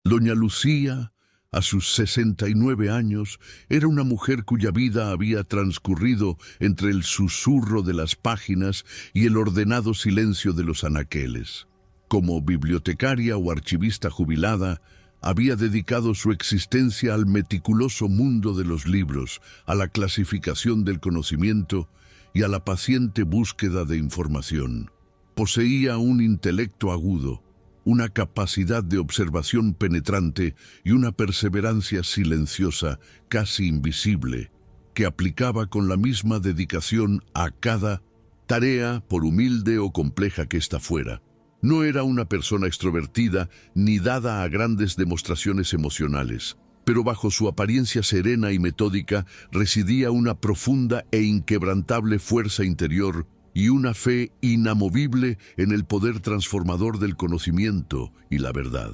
Doña Lucía, a sus 69 años, era una mujer cuya vida había transcurrido entre el susurro de las páginas y el ordenado silencio de los anaqueles. Como bibliotecaria o archivista jubilada, había dedicado su existencia al meticuloso mundo de los libros, a la clasificación del conocimiento y a la paciente búsqueda de información. Poseía un intelecto agudo, una capacidad de observación penetrante y una perseverancia silenciosa, casi invisible, que aplicaba con la misma dedicación a cada tarea, por humilde o compleja que ésta fuera. No era una persona extrovertida ni dada a grandes demostraciones emocionales, pero bajo su apariencia serena y metódica residía una profunda e inquebrantable fuerza interior y una fe inamovible en el poder transformador del conocimiento y la verdad.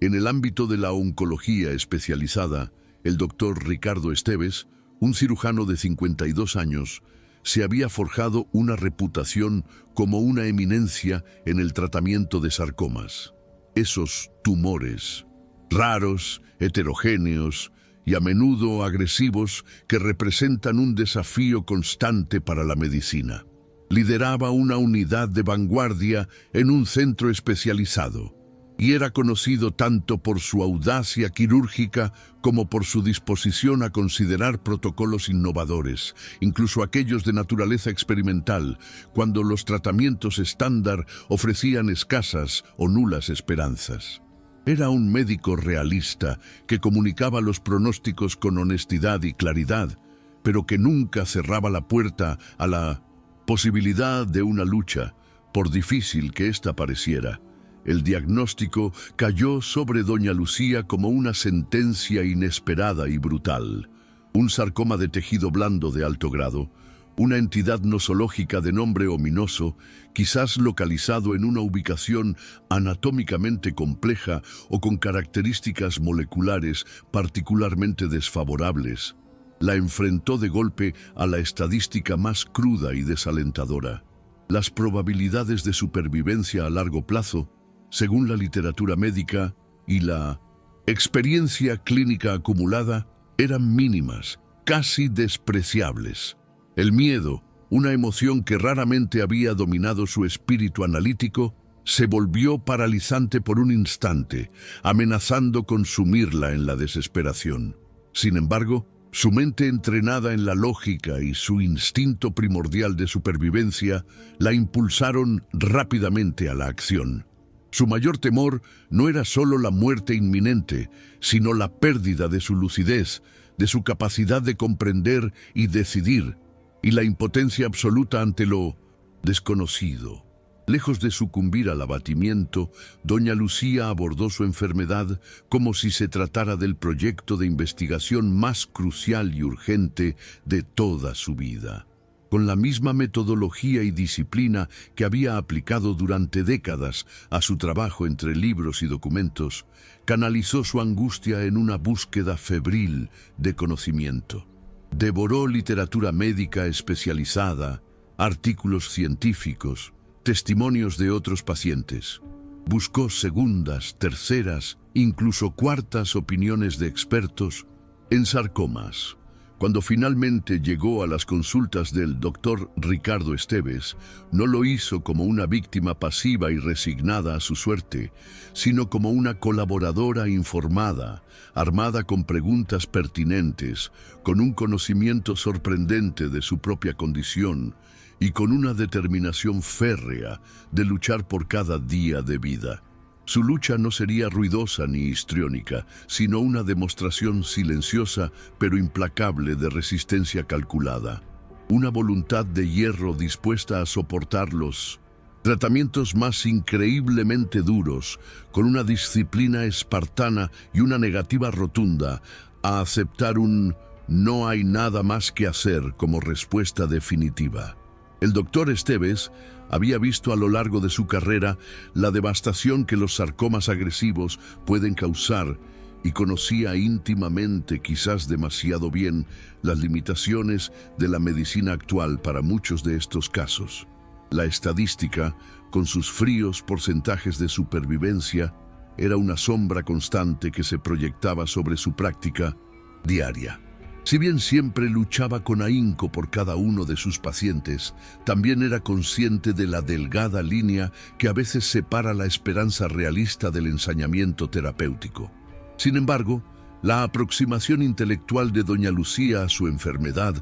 En el ámbito de la oncología especializada, el doctor Ricardo Esteves, un cirujano de 52 años, se había forjado una reputación como una eminencia en el tratamiento de sarcomas. Esos tumores, raros, heterogéneos y a menudo agresivos, que representan un desafío constante para la medicina. Lideraba una unidad de vanguardia en un centro especializado y era conocido tanto por su audacia quirúrgica como por su disposición a considerar protocolos innovadores, incluso aquellos de naturaleza experimental, cuando los tratamientos estándar ofrecían escasas o nulas esperanzas. Era un médico realista que comunicaba los pronósticos con honestidad y claridad, pero que nunca cerraba la puerta a la posibilidad de una lucha, por difícil que ésta pareciera. El diagnóstico cayó sobre doña Lucía como una sentencia inesperada y brutal. Un sarcoma de tejido blando de alto grado, una entidad nosológica de nombre ominoso, quizás localizado en una ubicación anatómicamente compleja o con características moleculares particularmente desfavorables, la enfrentó de golpe a la estadística más cruda y desalentadora. Las probabilidades de supervivencia a largo plazo, según la literatura médica y la experiencia clínica acumulada, eran mínimas, casi despreciables. El miedo, una emoción que raramente había dominado su espíritu analítico, se volvió paralizante por un instante, amenazando con sumirla en la desesperación. Sin embargo, su mente entrenada en la lógica y su instinto primordial de supervivencia la impulsaron rápidamente a la acción. Su mayor temor no era solo la muerte inminente, sino la pérdida de su lucidez, de su capacidad de comprender y decidir, y la impotencia absoluta ante lo desconocido. Lejos de sucumbir al abatimiento, doña Lucía abordó su enfermedad como si se tratara del proyecto de investigación más crucial y urgente de toda su vida. Con la misma metodología y disciplina que había aplicado durante décadas a su trabajo entre libros y documentos, canalizó su angustia en una búsqueda febril de conocimiento. Devoró literatura médica especializada, artículos científicos, testimonios de otros pacientes. Buscó segundas, terceras, incluso cuartas opiniones de expertos en sarcomas. Cuando finalmente llegó a las consultas del doctor Ricardo Esteves, no lo hizo como una víctima pasiva y resignada a su suerte, sino como una colaboradora informada, armada con preguntas pertinentes, con un conocimiento sorprendente de su propia condición y con una determinación férrea de luchar por cada día de vida. Su lucha no sería ruidosa ni histriónica, sino una demostración silenciosa pero implacable de resistencia calculada. Una voluntad de hierro dispuesta a soportar los tratamientos más increíblemente duros, con una disciplina espartana y una negativa rotunda a aceptar un "no hay nada más que hacer" como respuesta definitiva. El doctor Esteves había visto a lo largo de su carrera la devastación que los sarcomas agresivos pueden causar y conocía íntimamente, quizás demasiado bien, las limitaciones de la medicina actual para muchos de estos casos. La estadística, con sus fríos porcentajes de supervivencia, era una sombra constante que se proyectaba sobre su práctica diaria. Si bien siempre luchaba con ahínco por cada uno de sus pacientes, también era consciente de la delgada línea que a veces separa la esperanza realista del ensañamiento terapéutico. Sin embargo, la aproximación intelectual de doña Lucía a su enfermedad,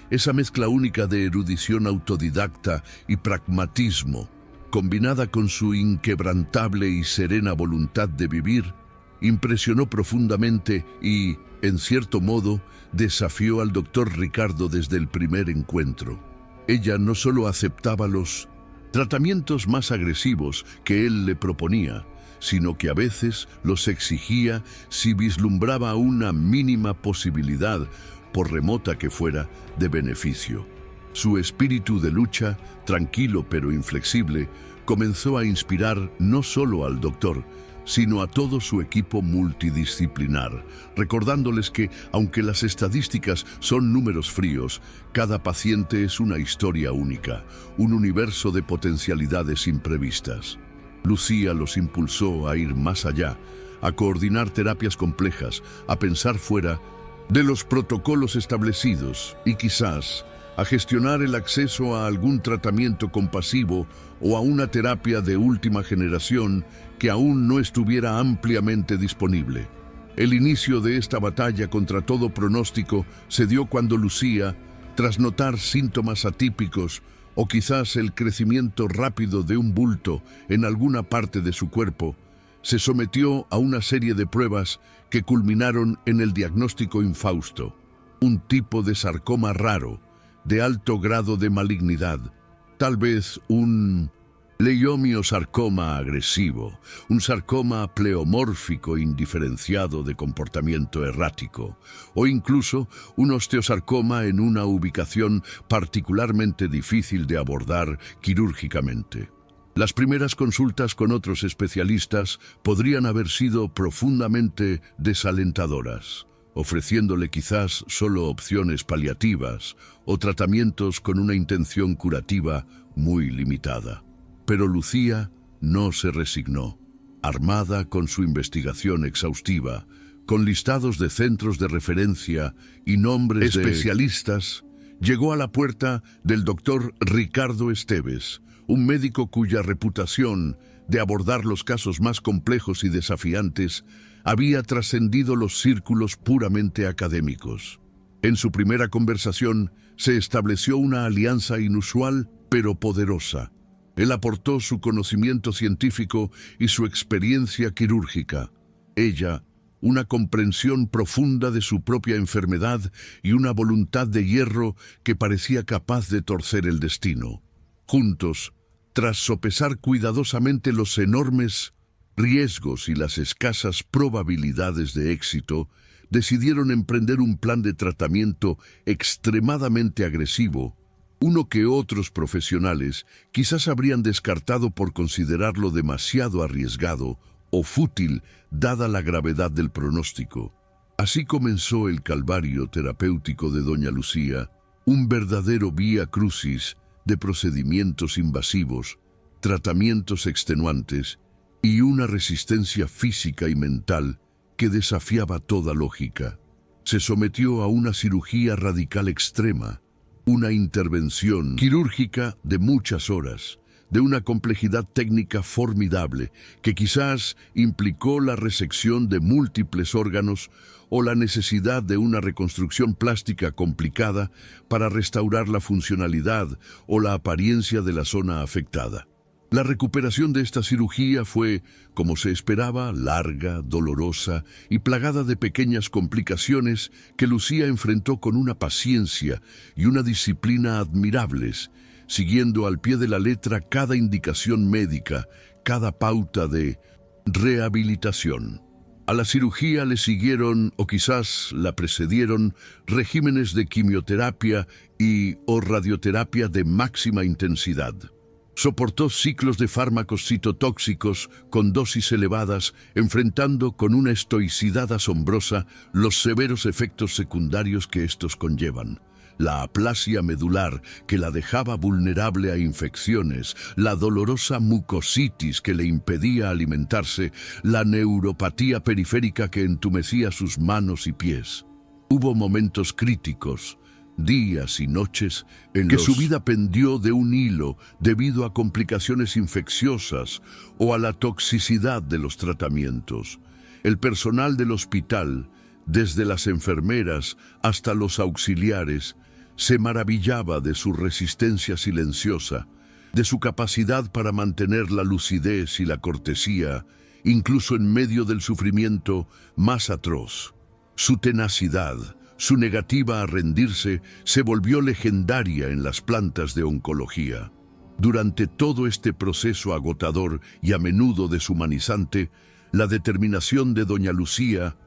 esa mezcla única de erudición autodidacta y pragmatismo, combinada con su inquebrantable y serena voluntad de vivir, impresionó profundamente y, en cierto modo, desafió al doctor Ricardo desde el primer encuentro. Ella no solo aceptaba los tratamientos más agresivos que él le proponía, sino que a veces los exigía si vislumbraba una mínima posibilidad, por remota que fuera, de beneficio. Su espíritu de lucha, tranquilo pero inflexible, comenzó a inspirar no solo al doctor, sino a todo su equipo multidisciplinar, recordándoles que, aunque las estadísticas son números fríos, cada paciente es una historia única, un universo de potencialidades imprevistas. Lucía los impulsó a ir más allá, a coordinar terapias complejas, a pensar fuera de los protocolos establecidos y quizás a gestionar el acceso a algún tratamiento compasivo o a una terapia de última generación que aún no estuviera ampliamente disponible. El inicio de esta batalla contra todo pronóstico se dio cuando Lucía, tras notar síntomas atípicos o quizás el crecimiento rápido de un bulto en alguna parte de su cuerpo, se sometió a una serie de pruebas que culminaron en el diagnóstico infausto, un tipo de sarcoma raro, de alto grado de malignidad, tal vez un leiomiosarcoma agresivo, un sarcoma pleomórfico indiferenciado de comportamiento errático, o incluso un osteosarcoma en una ubicación particularmente difícil de abordar quirúrgicamente. Las primeras consultas con otros especialistas podrían haber sido profundamente desalentadoras, ofreciéndole quizás solo opciones paliativas o tratamientos con una intención curativa muy limitada. Pero Lucía no se resignó. Armada con su investigación exhaustiva, con listados de centros de referencia y nombres de especialistas, llegó a la puerta del doctor Ricardo Esteves, un médico cuya reputación de abordar los casos más complejos y desafiantes había trascendido los círculos puramente académicos. En su primera conversación se estableció una alianza inusual pero poderosa. Él aportó su conocimiento científico y su experiencia quirúrgica. Ella, una comprensión profunda de su propia enfermedad y una voluntad de hierro que parecía capaz de torcer el destino. Juntos, tras sopesar cuidadosamente los enormes riesgos y las escasas probabilidades de éxito, decidieron emprender un plan de tratamiento extremadamente agresivo, uno que otros profesionales quizás habrían descartado por considerarlo demasiado arriesgado o fútil dada la gravedad del pronóstico. Así comenzó el calvario terapéutico de doña Lucía, un verdadero vía crucis de procedimientos invasivos, tratamientos extenuantes y una resistencia física y mental que desafiaba toda lógica. Se sometió a una cirugía radical extrema, una intervención quirúrgica de muchas horas, de una complejidad técnica formidable que quizás implicó la resección de múltiples órganos o la necesidad de una reconstrucción plástica complicada para restaurar la funcionalidad o la apariencia de la zona afectada. La recuperación de esta cirugía fue, como se esperaba, larga, dolorosa y plagada de pequeñas complicaciones que Lucía enfrentó con una paciencia y una disciplina admirables, siguiendo al pie de la letra cada indicación médica, cada pauta de rehabilitación. A la cirugía le siguieron, o quizás la precedieron, regímenes de quimioterapia o radioterapia de máxima intensidad. Soportó ciclos de fármacos citotóxicos con dosis elevadas, enfrentando con una estoicidad asombrosa los severos efectos secundarios que estos conllevan. la aplasia medular que la dejaba vulnerable a infecciones, la dolorosa mucositis que le impedía alimentarse, la neuropatía periférica que entumecía sus manos y pies. Hubo momentos críticos, días y noches en que su vida pendió de un hilo debido a complicaciones infecciosas o a la toxicidad de los tratamientos. El personal del hospital, desde las enfermeras hasta los auxiliares, se maravillaba de su resistencia silenciosa, de su capacidad para mantener la lucidez y la cortesía, incluso en medio del sufrimiento más atroz. Su tenacidad, su negativa a rendirse, se volvió legendaria en las plantas de oncología. Durante todo este proceso agotador y a menudo deshumanizante, la determinación de doña Lucía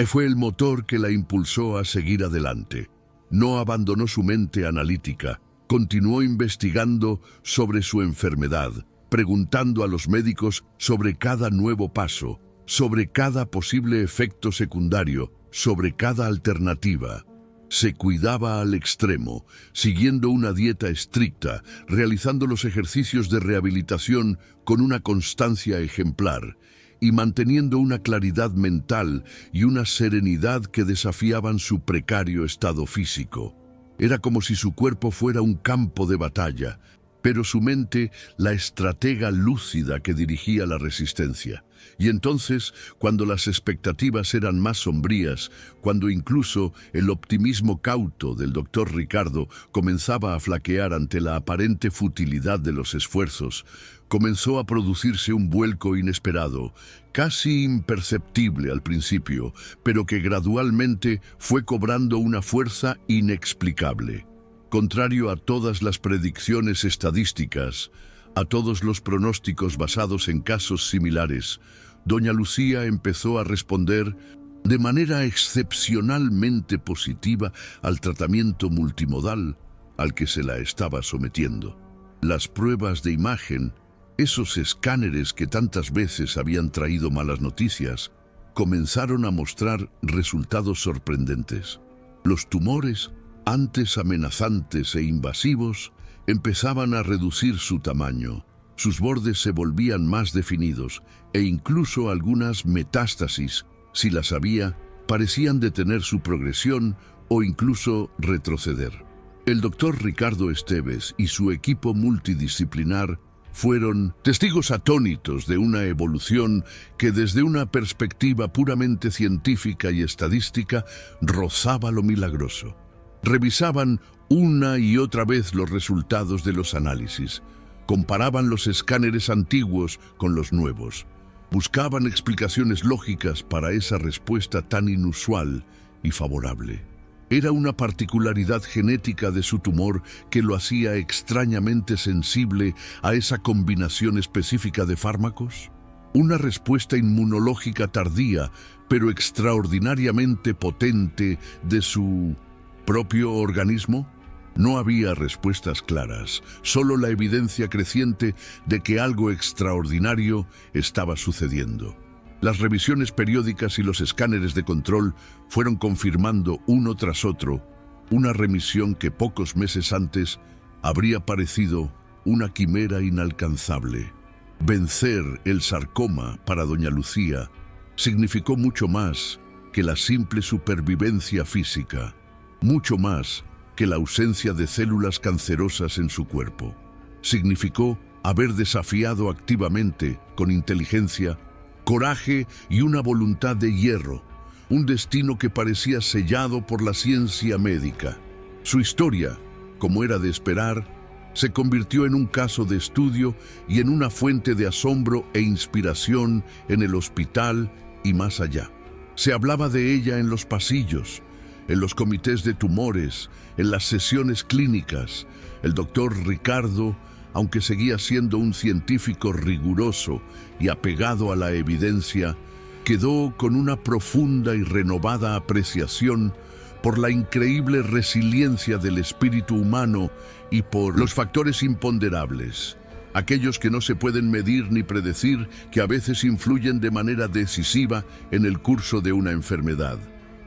fue el motor que la impulsó a seguir adelante. No abandonó su mente analítica, continuó investigando sobre su enfermedad, preguntando a los médicos sobre cada nuevo paso, sobre cada posible efecto secundario, sobre cada alternativa. Se cuidaba al extremo, siguiendo una dieta estricta, realizando los ejercicios de rehabilitación con una constancia ejemplar y manteniendo una claridad mental y una serenidad que desafiaban su precario estado físico. Era como si su cuerpo fuera un campo de batalla, pero su mente la estratega lúcida que dirigía la resistencia. Y entonces, cuando las expectativas eran más sombrías, cuando incluso el optimismo cauto del doctor Ricardo comenzaba a flaquear ante la aparente futilidad de los esfuerzos, comenzó a producirse un vuelco inesperado, casi imperceptible al principio, pero que gradualmente fue cobrando una fuerza inexplicable. Contrario a todas las predicciones estadísticas, a todos los pronósticos basados en casos similares, doña Lucía empezó a responder de manera excepcionalmente positiva al tratamiento multimodal al que se la estaba sometiendo. Las pruebas de imagen, esos escáneres que tantas veces habían traído malas noticias, comenzaron a mostrar resultados sorprendentes. Los tumores, antes amenazantes e invasivos, empezaban a reducir su tamaño. Sus bordes se volvían más definidos e incluso algunas metástasis, si las había, parecían detener su progresión o incluso retroceder. El doctor Ricardo Esteves y su equipo multidisciplinar fueron testigos atónitos de una evolución que desde una perspectiva puramente científica y estadística rozaba lo milagroso. Revisaban una y otra vez los resultados de los análisis, comparaban los escáneres antiguos con los nuevos, buscaban explicaciones lógicas para esa respuesta tan inusual y favorable. Era una particularidad genética de su tumor que lo hacía extrañamente sensible a esa combinación específica de fármacos. Una respuesta inmunológica tardía, pero extraordinariamente potente de su propio organismo. No había respuestas claras, solo la evidencia creciente de que algo extraordinario estaba sucediendo. Las revisiones periódicas y los escáneres de control fueron confirmando uno tras otro una remisión que pocos meses antes habría parecido una quimera inalcanzable. Vencer el sarcoma para doña Lucía significó mucho más que la simple supervivencia física, mucho más que la ausencia de células cancerosas en su cuerpo. Significó haber desafiado activamente, con inteligencia, coraje y una voluntad de hierro, un destino que parecía sellado por la ciencia médica. Su historia, como era de esperar, se convirtió en un caso de estudio y en una fuente de asombro e inspiración en el hospital y más allá. Se hablaba de ella en los pasillos, en los comités de tumores, en las sesiones clínicas. El doctor Ricardo, aunque seguía siendo un científico riguroso y apegado a la evidencia, quedó con una profunda y renovada apreciación por la increíble resiliencia del espíritu humano y por los factores imponderables, aquellos que no se pueden medir ni predecir, que a veces influyen de manera decisiva en el curso de una enfermedad.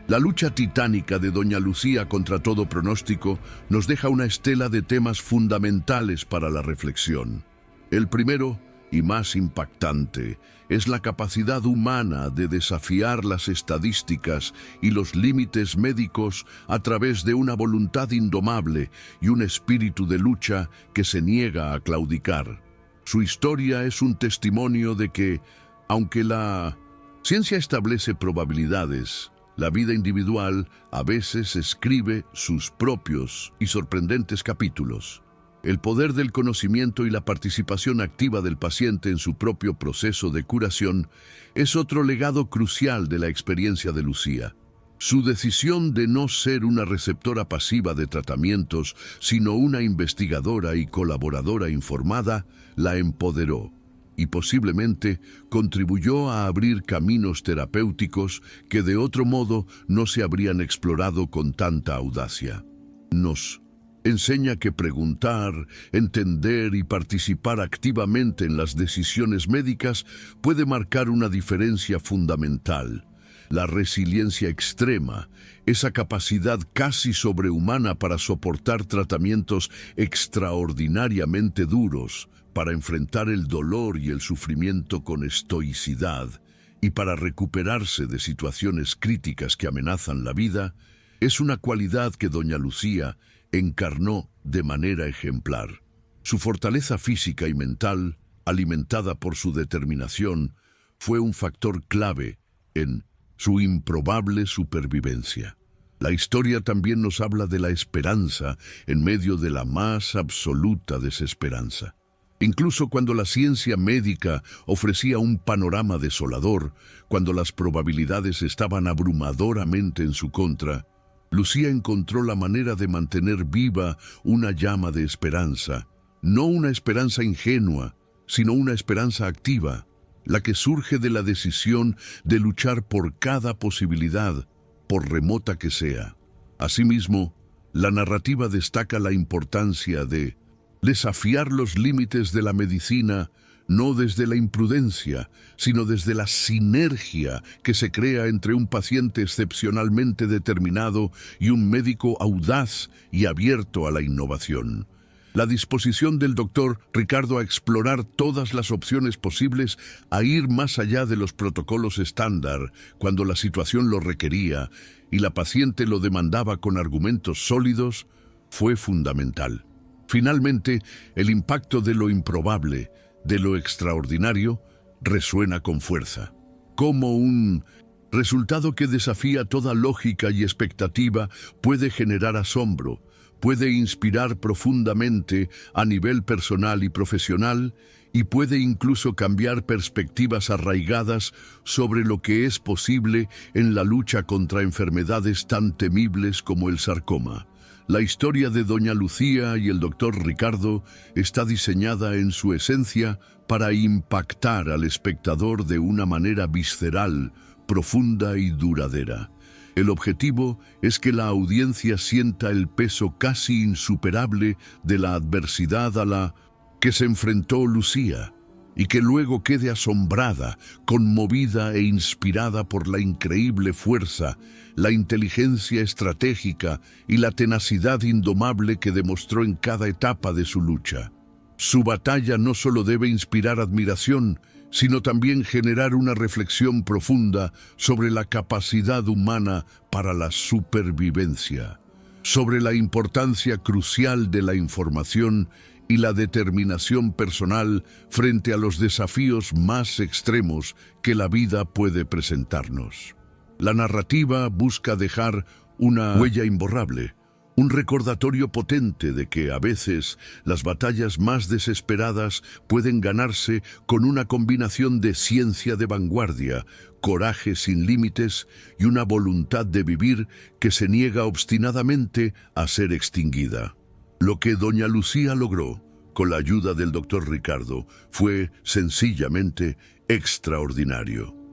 La lucha titánica de doña Lucía contra todo pronóstico nos deja una estela de temas fundamentales para la reflexión. El primero, y más impactante, es la capacidad humana de desafiar las estadísticas y los límites médicos a través de una voluntad indomable y un espíritu de lucha que se niega a claudicar. Su historia es un testimonio de que, aunque la ciencia establece probabilidades, la vida individual a veces escribe sus propios y sorprendentes capítulos. El poder del conocimiento y la participación activa del paciente en su propio proceso de curación es otro legado crucial de la experiencia de Lucía. Su decisión de no ser una receptora pasiva de tratamientos, sino una investigadora y colaboradora informada, la empoderó y posiblemente contribuyó a abrir caminos terapéuticos que de otro modo no se habrían explorado con tanta audacia. Nos enseña que preguntar, entender y participar activamente en las decisiones médicas puede marcar una diferencia fundamental. La resiliencia extrema, esa capacidad casi sobrehumana para soportar tratamientos extraordinariamente duros, para enfrentar el dolor y el sufrimiento con estoicidad y para recuperarse de situaciones críticas que amenazan la vida, es una cualidad que doña Lucía encarnó de manera ejemplar. Su fortaleza física y mental, alimentada por su determinación, fue un factor clave en su improbable supervivencia. La historia también nos habla de la esperanza en medio de la más absoluta desesperanza. Incluso cuando la ciencia médica ofrecía un panorama desolador, cuando las probabilidades estaban abrumadoramente en su contra, Lucía encontró la manera de mantener viva una llama de esperanza, no una esperanza ingenua, sino una esperanza activa, la que surge de la decisión de luchar por cada posibilidad, por remota que sea. Asimismo, la narrativa destaca la importancia de desafiar los límites de la medicina, no desde la imprudencia, sino desde la sinergia que se crea entre un paciente excepcionalmente determinado y un médico audaz y abierto a la innovación. La disposición del doctor Ricardo a explorar todas las opciones posibles, a ir más allá de los protocolos estándar cuando la situación lo requería y la paciente lo demandaba con argumentos sólidos, fue fundamental. Finalmente, el impacto de lo improbable, de lo extraordinario, resuena con fuerza. Como un resultado que desafía toda lógica y expectativa, puede generar asombro, puede inspirar profundamente a nivel personal y profesional, y puede incluso cambiar perspectivas arraigadas sobre lo que es posible en la lucha contra enfermedades tan temibles como el sarcoma. La historia de doña Lucía y el doctor Ricardo está diseñada en su esencia para impactar al espectador de una manera visceral, profunda y duradera. El objetivo es que la audiencia sienta el peso casi insuperable de la adversidad a la que se enfrentó Lucía, y que luego quede asombrada, conmovida e inspirada por la increíble fuerza, la inteligencia estratégica y la tenacidad indomable que demostró en cada etapa de su lucha. Su batalla no solo debe inspirar admiración, sino también generar una reflexión profunda sobre la capacidad humana para la supervivencia, sobre la importancia crucial de la información y la determinación personal frente a los desafíos más extremos que la vida puede presentarnos. La narrativa busca dejar una huella imborrable, un recordatorio potente de que a veces las batallas más desesperadas pueden ganarse con una combinación de ciencia de vanguardia, coraje sin límites y una voluntad de vivir que se niega obstinadamente a ser extinguida. Lo que doña Lucía logró, con la ayuda del doctor Ricardo, fue sencillamente extraordinario.